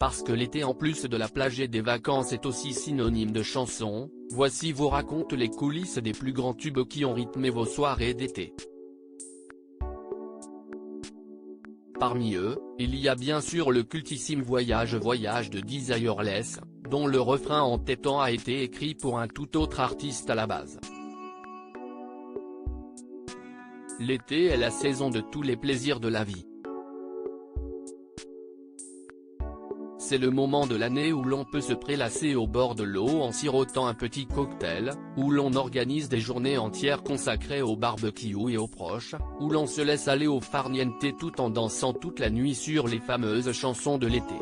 Parce que l'été en plus de la plage et des vacances est aussi synonyme de chanson, voici vous raconte les coulisses des plus grands tubes qui ont rythmé vos soirées d'été. Parmi eux, il y a bien sûr le cultissime Voyage Voyage de Desireless, dont le refrain entêtant a été écrit pour un tout autre artiste à la base. L'été est la saison de tous les plaisirs de la vie. C'est le moment de l'année où l'on peut se prélasser au bord de l'eau en sirotant un petit cocktail, où l'on organise des journées entières consacrées au barbecue et aux proches, où l'on se laisse aller au farniente tout en dansant toute la nuit sur les fameuses chansons de l'été.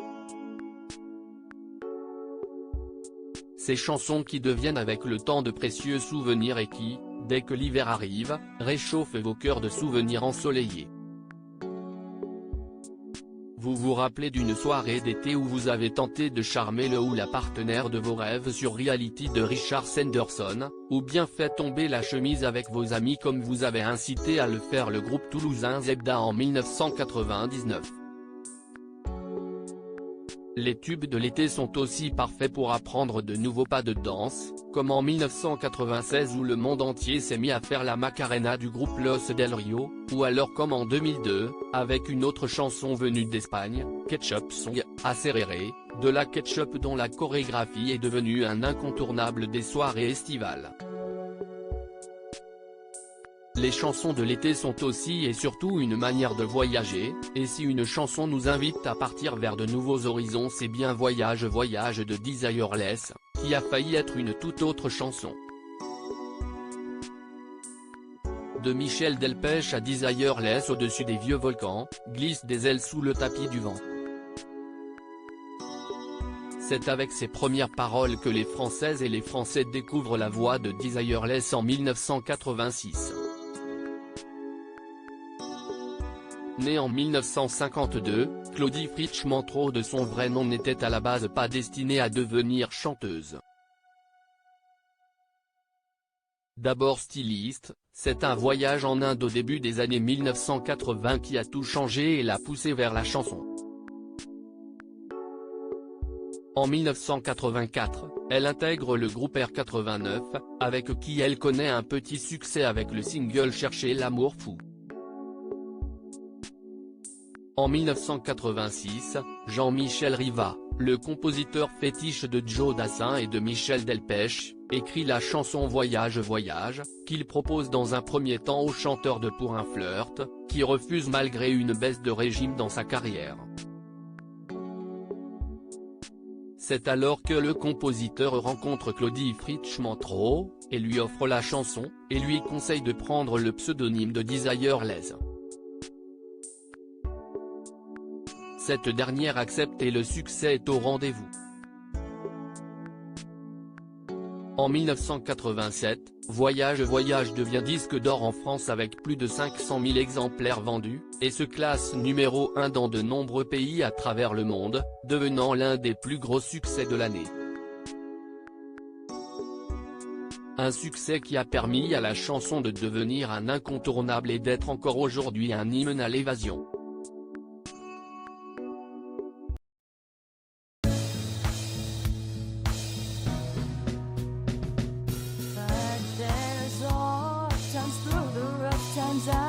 Ces chansons qui deviennent avec le temps de précieux souvenirs et qui, dès que l'hiver arrive, réchauffent vos cœurs de souvenirs ensoleillés. Vous vous rappelez d'une soirée d'été où vous avez tenté de charmer le ou la partenaire de vos rêves sur Reality de Richard Sanderson, ou bien fait tomber la chemise avec vos amis comme vous avez incité à le faire le groupe toulousain Zebda en 1999. Les tubes de l'été sont aussi parfaits pour apprendre de nouveaux pas de danse, comme en 1996 où le monde entier s'est mis à faire la Macarena du groupe Los Del Rio, ou alors comme en 2002, avec une autre chanson venue d'Espagne, Ketchup Song, Acerere, de la Ketchup dont la chorégraphie est devenue un incontournable des soirées estivales. Les chansons de l'été sont aussi et surtout une manière de voyager, et si une chanson nous invite à partir vers de nouveaux horizons c'est bien Voyage Voyage de Desireless, qui a failli être une toute autre chanson. De Michel Delpech à Desireless au-dessus des vieux volcans, glisse des ailes sous le tapis du vent. C'est avec ces premières paroles que les Françaises et les Français découvrent la voix de Desireless en 1986. Née en 1952, Claudie Fritsch-Mantro de son vrai nom n'était à la base pas destinée à devenir chanteuse. D'abord styliste, c'est un voyage en Inde au début des années 1980 qui a tout changé et l'a poussée vers la chanson. En 1984, elle intègre le groupe R89, avec qui elle connaît un petit succès avec le single Chercher l'amour fou. En 1986, Jean-Michel Riva, le compositeur fétiche de Joe Dassin et de Michel Delpech, écrit la chanson Voyage Voyage, qu'il propose dans un premier temps au chanteur de Pour un flirt, qui refuse malgré une baisse de régime dans sa carrière. C'est alors que le compositeur rencontre Claudie Fritsch-Mantro, et lui offre la chanson, et lui conseille de prendre le pseudonyme de Desireless. Cette dernière accepte et le succès est au rendez-vous. En 1987, Voyage Voyage devient disque d'or en France avec plus de 500 000 exemplaires vendus, et se classe numéro 1 dans de nombreux pays à travers le monde, devenant l'un des plus gros succès de l'année. Un succès qui a permis à la chanson de devenir un incontournable et d'être encore aujourd'hui un hymne à l'évasion. Through the rough times